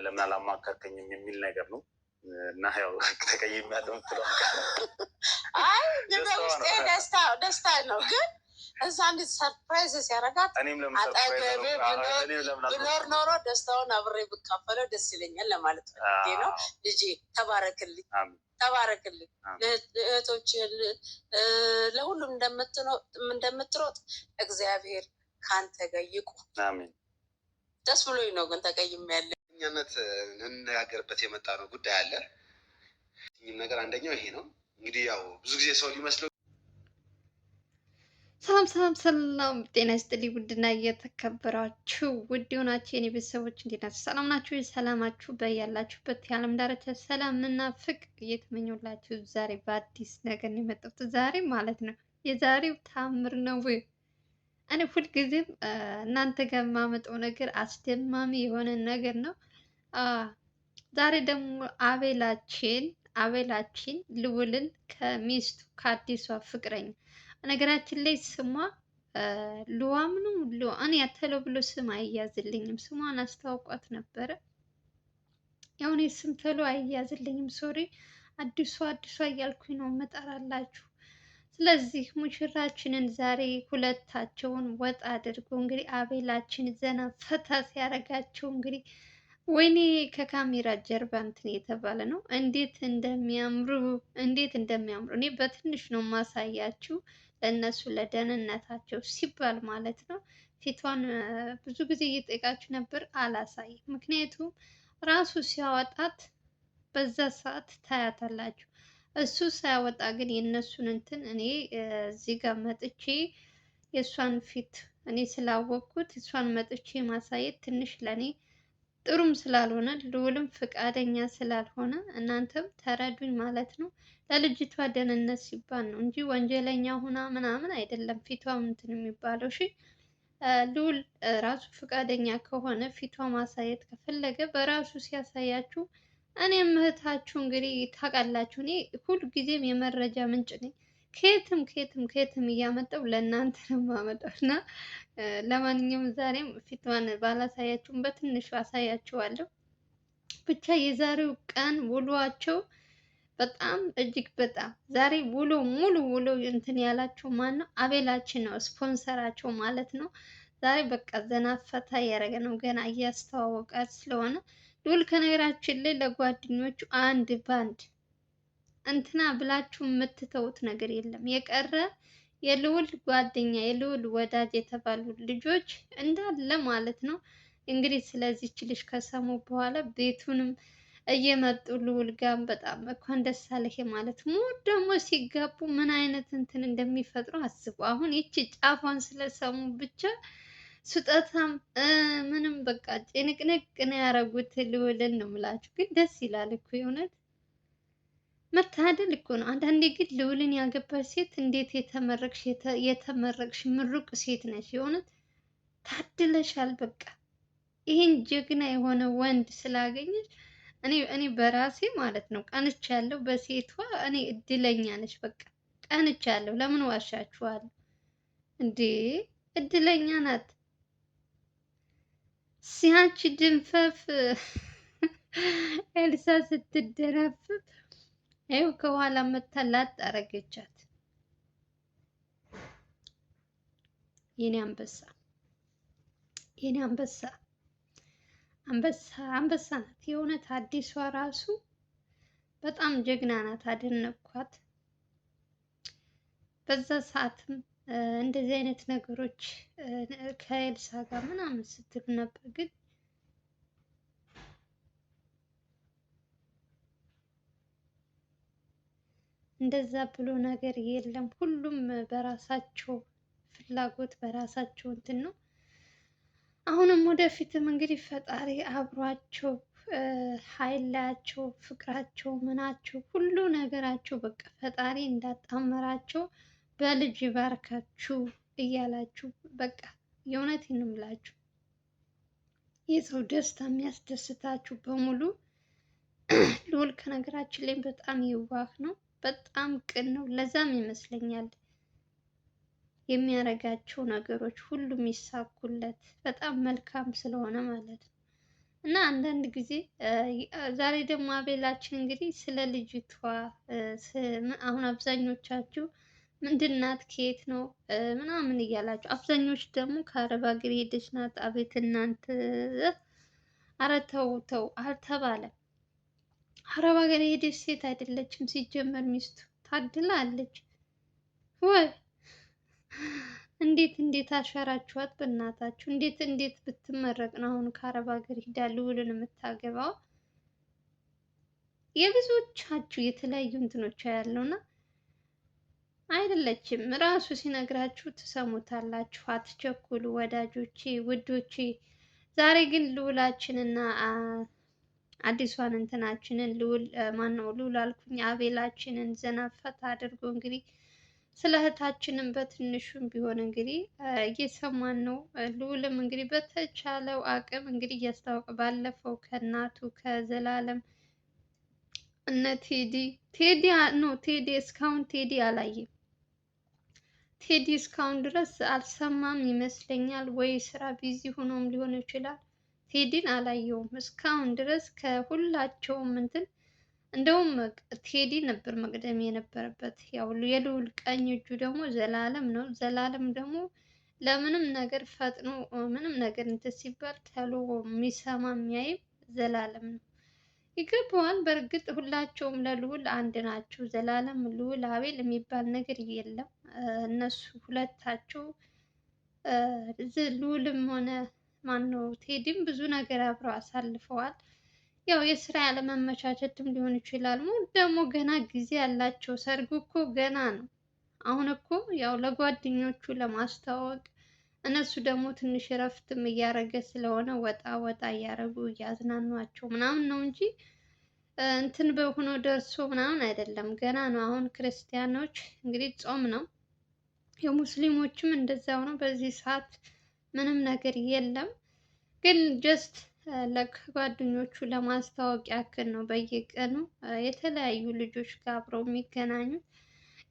ለምን አላማከርከኝም የሚል ነገር ነው እና ያው ተቀይም ያለው አይ ውስጤ ደስታ ነው ግን እዛ እንዴት ሰርፕራይዝ ሲያረጋት አጠገቤ ብኖር ኖሮ ደስታውን አብሬ ብካፈለው ደስ ይለኛል ለማለት ነው። ልጄ ተባረክልኝ ተባረክልኝ። እህቶች ለሁሉም እንደምትሮጥ እግዚአብሔር ካንተ ጋር ይቁም። አሜን። ደስ ብሎኝ ነው ግን ተቀይሜያለሁ። ኛነት እንነጋገርበት የመጣ ነው ጉዳይ አለ። ይህም ነገር አንደኛው ይሄ ነው። እንግዲህ ያው ብዙ ጊዜ ሰው ሊመስለው ሰላም ጤና ይስጥልኝ። ውድና እየተከበራችሁ ውድ የሆናችሁ የኔ ቤተሰቦች እንዴት ናችሁ? ሰላም ናችሁ? ሰላማችሁ በያላችሁበት የዓለም ዳርቻ ሰላም እና ፍቅር እየተመኘሁላችሁ ዛሬ በአዲስ ነገር ነው የመጣሁት። ዛሬ ማለት ነው የዛሬው ታምር ነው። እኔ ሁልጊዜም እናንተ ጋር የማመጣው ነገር አስደማሚ የሆነ ነገር ነው። ዛሬ ደግሞ አቤላችን ልዑልን ከሚስቱ ከአዲሷ ፍቅረኛ ነገራችን ላይ ስሟ ሉዋም ነው። እኔ ያተለው ብሎ ስም አያዝልኝም። ስሟን አስተዋውቋት ነበረ። ያው እኔ ስም ተሎ አያዝልኝም። ሶሪ አዲሷ እያልኩኝ ነው መጠራላችሁ። ስለዚህ ሙሽራችንን ዛሬ ሁለታቸውን ወጣ አድርጎ እንግዲህ አቤላችን ዘና ፈታ ሲያደርጋቸው እንግዲህ ወይኔ ከካሜራ ጀርባ እንትን የተባለ ነው። እንዴት እንደሚያምሩ እኔ በትንሽ ነው ማሳያችሁ ለእነሱ ለደህንነታቸው ሲባል ማለት ነው። ፊቷን ብዙ ጊዜ እየጠየቃችሁ ነበር፣ አላሳይም። ምክንያቱም ራሱ ሲያወጣት በዛ ሰዓት ታያታላችሁ። እሱ ሳያወጣ ግን የእነሱን እንትን እኔ እዚህ ጋር መጥቼ የእሷን ፊት እኔ ስላወቅኩት እሷን መጥቼ ማሳየት ትንሽ ለእኔ ጥሩም ስላልሆነ ልዑልም ፈቃደኛ ስላልሆነ እናንተም ተረዱኝ ማለት ነው። ለልጅቷ ደህንነት ሲባል ነው እንጂ ወንጀለኛ ሁና ምናምን አይደለም ፊቷ እንትን የሚባለው። እሺ ልዑል ራሱ ፈቃደኛ ከሆነ ፊቷ ማሳየት ከፈለገ በራሱ ሲያሳያችሁ፣ እኔም እህታችሁ እንግዲህ ታውቃላችሁ፣ እኔ ሁልጊዜም የመረጃ ምንጭ ነኝ። ከየትም እያመጣው ለእናንተ ነው የማመጣው እና ለማንኛውም ዛሬም ፊቷን ባላሳያችሁም በትንሹ አሳያችኋለሁ። ብቻ የዛሬው ቀን ውሏቸው በጣም እጅግ በጣም ዛሬ ሙሉ ውሎ እንትን ያላቸው ማን ነው? አቤላችን ነው ስፖንሰራቸው ማለት ነው። ዛሬ በቃ ዘና ፈታ እያደረገ ነው፣ ገና እያስተዋወቃት ስለሆነ ልዑል ከነገራችን ላይ ለጓደኞቹ አንድ ባንድ እንትና ብላችሁ የምትተውት ነገር የለም። የቀረ የልዑል ጓደኛ የልዑል ወዳጅ የተባሉ ልጆች እንዳለ ማለት ነው። እንግዲህ ስለዚህች ልጅ ከሰሙ በኋላ ቤቱንም እየመጡ ልዑል ጋር በጣም እንኳን ደስ አለህ ማለት ሙድ ደግሞ ሲጋቡ ምን አይነት እንትን እንደሚፈጥሩ አስቡ። አሁን ይቺ ጫፏን ስለሰሙ ብቻ ስጦታም ምንም በቃ ጭንቅንቅ ነው ያደረጉት። ልዑልን ነው የምላችሁ። ግን ደስ ይላል እኮ የእውነት መታደል እኮ ነው። አንዳንዴ ግን ልዑልን ያገባች ሴት እንዴት የተመረቅሽ ምሩቅ ሴት ነች። የእውነት ታድለሻል። በቃ ይህን ጀግና የሆነ ወንድ ስላገኘች እኔ በራሴ ማለት ነው ቀንቻለሁ። በሴቷ እኔ እድለኛ ነች። በቃ ቀንቻለሁ። ለምን ዋሻችኋለሁ እንዴ? እድለኛ ናት። ሲያንቺ ድንፈፍ ኤልሳ ስትደነፍፍ ይኸው ከኋላ መታላት አረገቻት። የኔ አንበሳ ናት የእውነት። አዲሷ ራሱ በጣም ጀግና ናት። አደነኳት። በዛ ሰዓትም እንደዚህ አይነት ነገሮች ከኤልሳ ጋር ምናምን ስትል ነበር ግን እንደዛ ብሎ ነገር የለም። ሁሉም በራሳቸው ፍላጎት በራሳቸው እንትን ነው። አሁንም ወደፊትም እንግዲህ ፈጣሪ አብሯቸው ኃይላቸው ፍቅራቸው ምናቸው ሁሉ ነገራቸው በቃ ፈጣሪ እንዳጣመራቸው በልጅ ይባርካችሁ እያላችሁ በቃ የእውነቴን ነው የምላችሁ። የሰው ደስታ የሚያስደስታችሁ በሙሉ ልዑል ከነገራችን ላይ በጣም የዋህ ነው። በጣም ቅን ነው። ለዛም ይመስለኛል የሚያደርጋቸው ነገሮች ሁሉም ይሳኩለት። በጣም መልካም ስለሆነ ማለት ነው። እና አንዳንድ ጊዜ ዛሬ ደግሞ አቤላችን እንግዲህ ስለ ልጅቷ አሁን አብዛኞቻችሁ ምንድን ናት ከየት ነው ምናምን እያላችሁ፣ አብዛኞች ደግሞ ከአረብ ሀገር የሄደች ናት። አቤት እናንተ! ኧረ ተው ተው አልተባለም። አረብ ሀገር የሄደች ሴት አይደለችም ሲጀመር፣ ሚስቱ ታድላለች ወይ! እንዴት አሻራችኋት በእናታችሁ! እንዴት ብትመረቅ ነው አሁን ከአረብ ሀገር ሂዳ ልዑልን የምታገባው? የብዙዎቻችሁ የተለያዩ እንትኖች ያለውና አይደለችም። ራሱ ሲነግራችሁ ትሰሙታላችሁ። አትቸኩሉ ወዳጆቼ፣ ውዶቼ። ዛሬ ግን ልዑላችንና አዲሷን እንትናችንን ማነው ልዑል አልኩኝ፣ አቤላችንን ዘና ፈታ አድርጎ እንግዲህ ስለ እህታችንም በትንሹም ቢሆን እንግዲህ እየሰማን ነው። ልዑልም እንግዲህ በተቻለው አቅም እንግዲህ እያስታወቀ ባለፈው ከእናቱ ከዘላለም እነ ቴዲ እስካሁን ቴዲ አላየም። ቴዲ እስካሁን ድረስ አልሰማም ይመስለኛል፣ ወይ ስራ ቢዚ ሆኖም ሊሆን ይችላል። ቴዲን አላየውም እስካሁን ድረስ ከሁላቸውም እንትን። እንደውም ቴዲ ነበር መቅደም የነበረበት። ያው የልዑል ቀኝ እጁ ደግሞ ዘላለም ነው። ዘላለም ደግሞ ለምንም ነገር ፈጥኖ ምንም ነገር እንትን ሲባል ተሎ የሚሰማ የሚያይም ዘላለም ነው። ይገባዋል። በእርግጥ ሁላቸውም ለልዑል አንድ ናቸው። ዘላለም፣ ልዑል፣ አቤል የሚባል ነገር የለም። እነሱ ሁለታቸው ልዑልም ሆነ ማነው ቴዲም ብዙ ነገር አብረው አሳልፈዋል። ያው የስራ ያለመመቻቸትም ሊሆን ይችላል። ደግሞ ገና ጊዜ ያላቸው፣ ሰርጉ እኮ ገና ነው። አሁን እኮ ያው ለጓደኞቹ ለማስተዋወቅ እነሱ ደግሞ ትንሽ እረፍትም እያደረገ ስለሆነ ወጣ ወጣ እያደረጉ እያዝናኗቸው ምናምን ነው እንጂ እንትን በሆኖ ደርሶ ምናምን አይደለም። ገና ነው። አሁን ክርስቲያኖች እንግዲህ ጾም ነው፣ የሙስሊሞችም እንደዛው ነው። በዚህ ሰዓት ምንም ነገር የለም። ግን ጀስት ለጓደኞቹ ለማስታወቅ ያክል ነው። በየቀኑ የተለያዩ ልጆች ጋር አብረው የሚገናኙት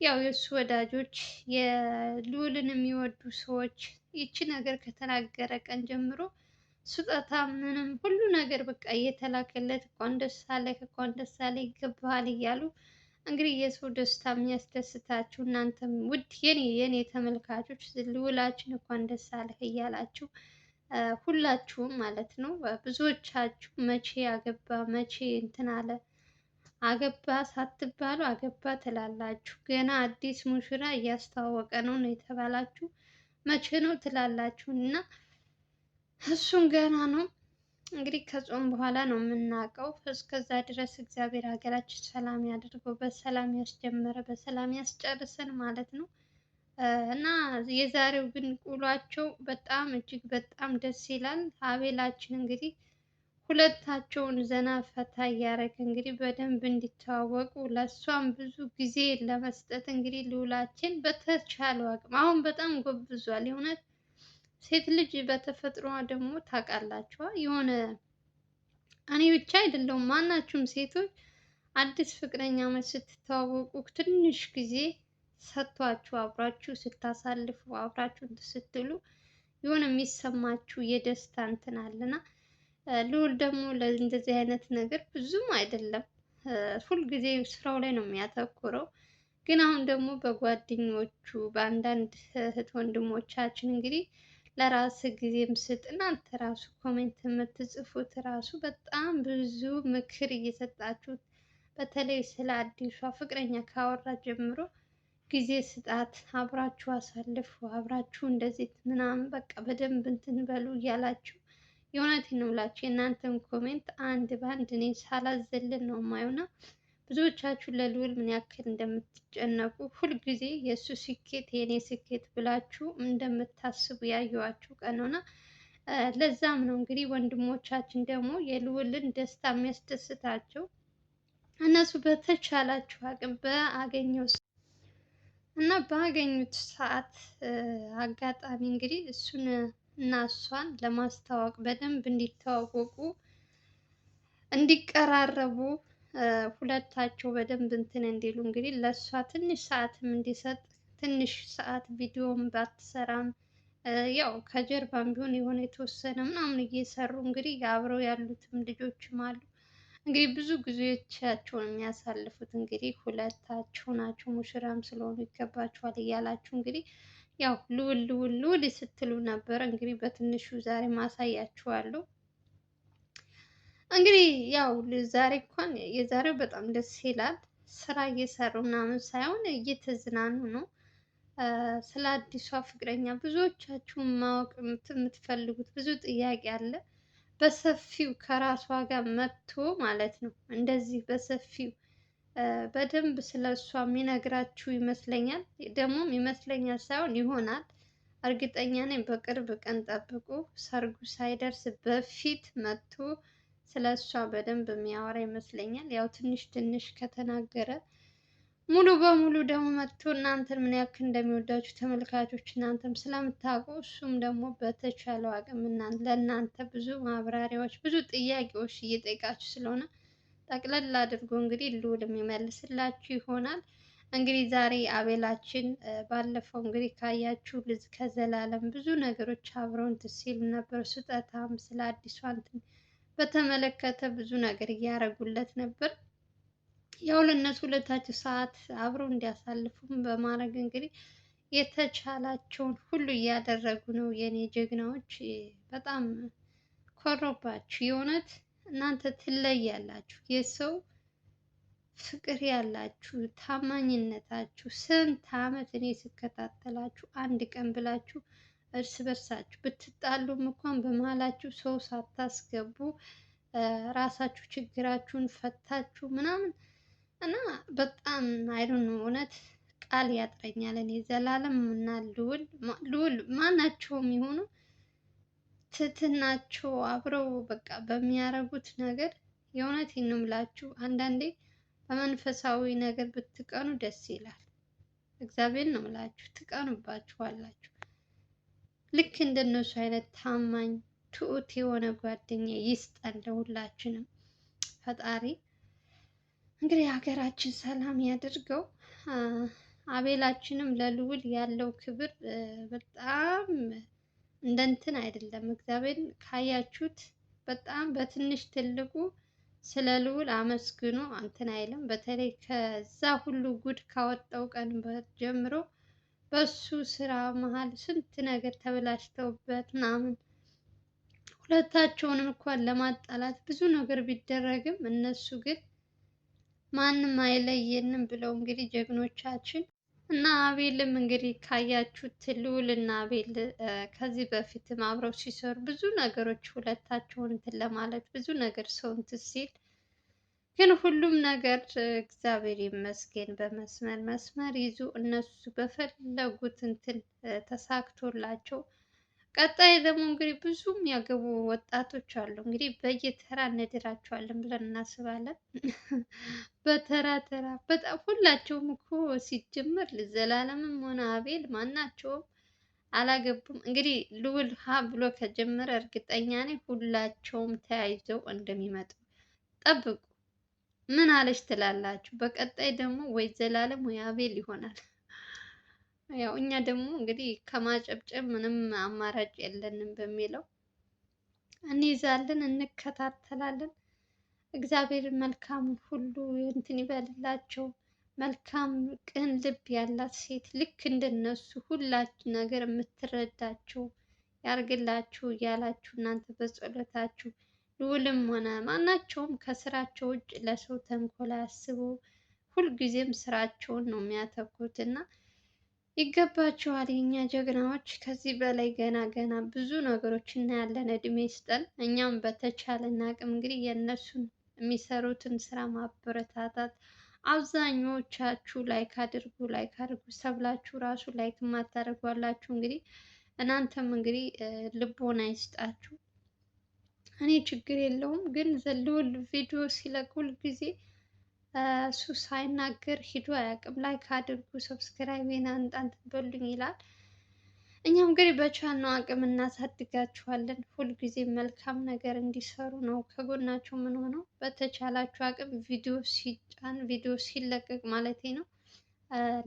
ያው የእሱ ወዳጆች የልዑልን የሚወዱ ሰዎች ይቺ ነገር ከተናገረ ቀን ጀምሮ ስጦታ ምንም ሁሉ ነገር በቃ እየተላከለት እንኳን ደስ አለህ እንኳን ደስ አለህ ይገባሃል እያሉ እንግዲህ የሰው ደስታ የሚያስደስታችሁ እናንተም ውድ የኔ ተመልካቾች ልዑላችን እንኳን ደስ አለህ እያላችሁ ሁላችሁም ማለት ነው። ብዙዎቻችሁ መቼ አገባ መቼ እንትን አለ አገባ ሳትባሉ አገባ ትላላችሁ። ገና አዲስ ሙሽራ እያስተዋወቀ ነው የተባላችሁ መቼ ነው ትላላችሁ። እና እሱም ገና ነው እንግዲህ ከጾም በኋላ ነው የምናውቀው። እስከዛ ድረስ እግዚአብሔር ሀገራችን ሰላም ያደርገው፣ በሰላም ያስጀመረ በሰላም ያስጨርሰን ማለት ነው። እና የዛሬው ግን ውሏቸው በጣም እጅግ በጣም ደስ ይላል። አቤላችን እንግዲህ ሁለታቸውን ዘና ፈታ እያደረገ እንግዲህ በደንብ እንዲተዋወቁ ለእሷም ብዙ ጊዜ ለመስጠት እንግዲህ ልዑላችን በተቻለው አቅም አሁን በጣም ጎብዟል። የእውነት ሴት ልጅ በተፈጥሯ ደግሞ ታውቃላችኋ የሆነ እኔ ብቻ አይደለሁም ማናችሁም ሴቶች አዲስ ፍቅረኛ ስትተዋወቁ ትንሽ ጊዜ ሰጥቷችሁ አብራችሁ ስታሳልፉ አብራችሁ ስትሉ የሆነ የሚሰማችሁ የደስታ እንትን አለና ልዑል ደግሞ ለእንደዚህ አይነት ነገር ብዙም አይደለም፣ ሁልጊዜ ስራው ላይ ነው የሚያተኩረው። ግን አሁን ደግሞ በጓደኞቹ በአንዳንድ እህት ወንድሞቻችን እንግዲህ ለራስ ጊዜም ስጥ እናንተ ራሱ ኮሜንት የምትጽፉት ራሱ በጣም ብዙ ምክር እየሰጣችሁት፣ በተለይ ስለ አዲሷ ፍቅረኛ ካወራ ጀምሮ ጊዜ ስጣት፣ አብራችሁ አሳልፉ፣ አብራችሁ እንደዚህ ምናምን በቃ በደንብ እንትን በሉ እያላችሁ የእውነቴን ነው የምላችሁ። የእናንተን ኮሜንት አንድ በአንድ እኔ ሳላዘልን ነው የማየውና ብዙዎቻችሁ ለልዑል ምን ያክል እንደምትጨነቁ ሁልጊዜ የእሱ ስኬት የእኔ ስኬት ብላችሁ እንደምታስቡ ያየኋችሁ ቀን ነውና ለዛም ነው እንግዲህ ወንድሞቻችን ደግሞ የልዑልን ደስታ የሚያስደስታቸው እነሱ በተቻላችሁ አቅም ባገኙት ሰዓት አጋጣሚ እንግዲህ እሱን እና እሷን ለማስተዋወቅ በደንብ እንዲተዋወቁ እንዲቀራረቡ ሁለታቸው በደንብ እንትን እንዲሉ እንግዲህ ለእሷ ትንሽ ሰዓትም እንዲሰጥ ትንሽ ሰዓት ቪዲዮም ባትሰራም ያው ከጀርባም ቢሆን የሆነ የተወሰነ ምናምን እየሰሩ እንግዲህ አብረው ያሉትም ልጆችም አሉ። እንግዲህ ብዙ ጊዜያቸውን የሚያሳልፉት እንግዲህ ሁለታቸው ናቸው። ሙሽራም ስለሆኑ ይገባቸዋል እያላችሁ እንግዲህ ያው ልውል ልውል ልውል ስትሉ ነበረ። እንግዲህ በትንሹ ዛሬ ማሳያችኋለሁ። እንግዲህ ያው ዛሬ እንኳን የዛሬው በጣም ደስ ይላል። ስራ እየሰሩ ምናምን ሳይሆን እየተዝናኑ ነው። ስለ አዲሷ ፍቅረኛ ብዙዎቻችሁን ማወቅ የምትፈልጉት ብዙ ጥያቄ አለ። በሰፊው ከራሷ ጋር መጥቶ ማለት ነው እንደዚህ በሰፊው በደንብ ስለ እሷ የሚነግራችሁ ይመስለኛል። ደግሞም ይመስለኛል ሳይሆን ይሆናል። እርግጠኛ ነኝ። በቅርብ ቀን ጠብቁ። ሰርጉ ሳይደርስ በፊት መጥቶ ስለ እሷ በደንብ የሚያወራ ይመስለኛል። ያው ትንሽ ትንሽ ከተናገረ ሙሉ በሙሉ ደግሞ መጥቶ እናንተን ምን ያክል እንደሚወዳችሁ ተመልካቾች እናንተም ስለምታውቁ እሱም ደግሞ በተቻለው አቅም ለእናንተ ብዙ ማብራሪያዎች ብዙ ጥያቄዎች እየጠየቃችሁ ስለሆነ ጠቅለል አድርጎ እንግዲህ ልዑል የሚመልስላችሁ ይሆናል። እንግዲህ ዛሬ አቤላችን ባለፈው እንግዲህ ካያችሁ ልጅ ከዘላለም ብዙ ነገሮች አብረው እንትን ሲሉ ነበር። ስጦታም ስለ አዲሷ እንትን በተመለከተ ብዙ ነገር እያደረጉለት ነበር። ያው ለእነሱ ሁለታቸው ሰዓት አብረው እንዲያሳልፉም በማድረግ እንግዲህ የተቻላቸውን ሁሉ እያደረጉ ነው። የኔ ጀግናዎች በጣም ኮሮባችሁ። የእውነት እናንተ ትለያላችሁ። የሰው ፍቅር ያላችሁ ታማኝነታችሁ ስንት ዓመት እኔ ስከታተላችሁ አንድ ቀን ብላችሁ እርስ በርሳችሁ ብትጣሉም እንኳን በመሀላችሁ ሰው ሳታስገቡ ራሳችሁ ችግራችሁን ፈታችሁ ምናምን እና በጣም አይዶን እውነት ቃል ያጥረኛል። እኔ ዘላለም እና ልዑል ማናቸውም የሆኑ ትትናቸው አብረው በቃ በሚያረጉት ነገር የእውነት ነው የምላችሁ። አንዳንዴ በመንፈሳዊ ነገር ብትቀኑ ደስ ይላል። እግዚአብሔር ነው የምላችሁ፣ ትቀኑባችኋላችሁ። ልክ እንደነሱ አይነት ታማኝ ትሁት የሆነ ጓደኛ ይስጠን ለሁላችንም ፈጣሪ። እንግዲህ ሀገራችን ሰላም ያድርገው። አቤላችንም ለልዑል ያለው ክብር በጣም እንደ እንትን አይደለም። እግዚአብሔር ካያችሁት በጣም በትንሽ ትልቁ ስለ ልዑል አመስግኖ እንትን አይልም። በተለይ ከዛ ሁሉ ጉድ ካወጣው ቀን ጀምሮ በሱ ስራ መሀል ስንት ነገር ተበላሽተውበት ምናምን ሁለታቸውንም እንኳን ለማጣላት ብዙ ነገር ቢደረግም እነሱ ግን ማንም አይለየንም ብለው እንግዲህ ጀግኖቻችን እና አቤልም እንግዲህ ካያችሁት ልዑል እና አቤል ከዚህ በፊትም አብረው ሲሰሩ ብዙ ነገሮች ሁለታቸውን እንትን ለማለት ብዙ ነገር ሰው እንትን ሲል ግን ሁሉም ነገር እግዚአብሔር ይመስገን በመስመር መስመር ይዞ እነሱ በፈለጉት እንትን ተሳክቶላቸው ቀጣይ ደግሞ እንግዲህ ብዙ የሚያገቡ ወጣቶች አሉ። እንግዲህ በየተራ እንድራቸዋለን ብለን እናስባለን። በተራ ተራ በጣም ሁላቸውም እኮ ሲጀመር ዘላለምም ሆነ አቤል ማናቸውም አላገቡም። እንግዲህ ልዑል ሀ ብሎ ከጀመረ እርግጠኛ ነኝ ሁላቸውም ተያይዘው እንደሚመጡ ጠብቁ። ምን አለች ትላላችሁ? በቀጣይ ደግሞ ወይ ዘላለም ወይ አቤል ይሆናል። ያው እኛ ደግሞ እንግዲህ ከማጨብጨብ ምንም አማራጭ የለንም በሚለው እንይዛለን፣ እንከታተላለን። እግዚአብሔር መልካም ሁሉ እንትን ይበልላቸው። መልካም ቅን ልብ ያላት ሴት ልክ እንደነሱ ሁላችን ነገር የምትረዳቸው ያርግላችሁ እያላችሁ እናንተ በጸሎታችሁ ልዑልም ሆነ ማናቸውም ከስራቸው ውጭ ለሰው ተንኮል አያስቡ። ሁልጊዜም ስራቸውን ነው የሚያተኩሩት እና ይገባቸዋል። የኛ ጀግናዎች ከዚህ በላይ ገና ገና ብዙ ነገሮች እናያለን። እድሜ ይስጠን። እኛም በተቻለን አቅም እንግዲህ የእነሱን የሚሰሩትን ስራ ማበረታታት። አብዛኞቻችሁ ላይክ አድርጉ ሰብላችሁ ራሱ ላይክ የማታደርጓላችሁ እንግዲህ እናንተም እንግዲህ ልቦና ይስጣችሁ። እኔ ችግር የለውም ግን ልዑል ቪዲዮ ሲለቅ ሁል ጊዜ እሱ ሳይናገር ሂዶ አያውቅም። ላይክ አድርጉ፣ ሰብስክራይቤን አንጣን በሉኝ ይላል። እኛም እንግዲህ በቻልነው አቅም እናሳድጋችኋለን። ሁልጊዜ መልካም ነገር እንዲሰሩ ነው ከጎናቸው ምን ሆነው። በተቻላችሁ አቅም ቪዲዮ ሲጫን ቪዲዮ ሲለቀቅ ማለት ነው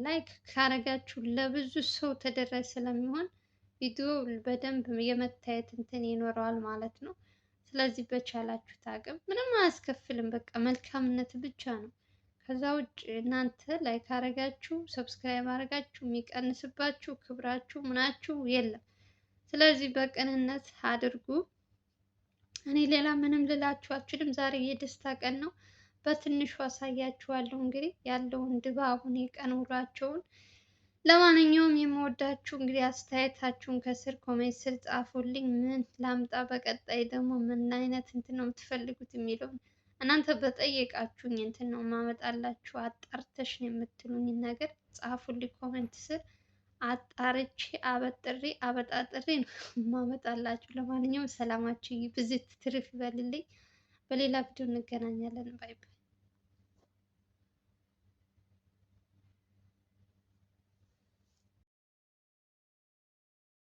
ላይክ ካረጋችሁ ለብዙ ሰው ተደራሽ ስለሚሆን ቪዲዮ በደንብ የመታየት እንትን ይኖረዋል ማለት ነው። ስለዚህ በቻላችሁት አቅም ምንም አያስከፍልም፣ በቃ መልካምነት ብቻ ነው። ከዛ ውጭ እናንተ ላይክ አረጋችሁ ሰብስክራይብ አረጋችሁ የሚቀንስባችሁ ክብራችሁ ምናችሁ የለም። ስለዚህ በቅንነት አድርጉ። እኔ ሌላ ምንም ልላችሁ አልችልም። ዛሬ የደስታ ቀን ነው። በትንሹ አሳያችኋለሁ እንግዲህ ያለውን ድባቡን የቀን ውሏቸውን። ለማንኛውም የምወዳችሁ እንግዲህ አስተያየታችሁን ከስር ኮሜንት ስር ጻፉልኝ። ምን ላምጣ፣ በቀጣይ ደግሞ ምን አይነት እንትን ነው የምትፈልጉት የሚለውን እናንተ በጠየቃችሁኝ እንትን ነው ማመጣላችሁ። አጣርተሽ ነው የምትሉኝ ነገር ጻፉልኝ ኮሜንት ስር። አጣርቼ አበጥሬ አበጣጥሬ ነው ማመጣላችሁ። ለማንኛውም ሰላማችሁ ብዝት ትርፍ ይበልልኝ። በሌላ ቪዲዮ እንገናኛለን። ባይ ባይ።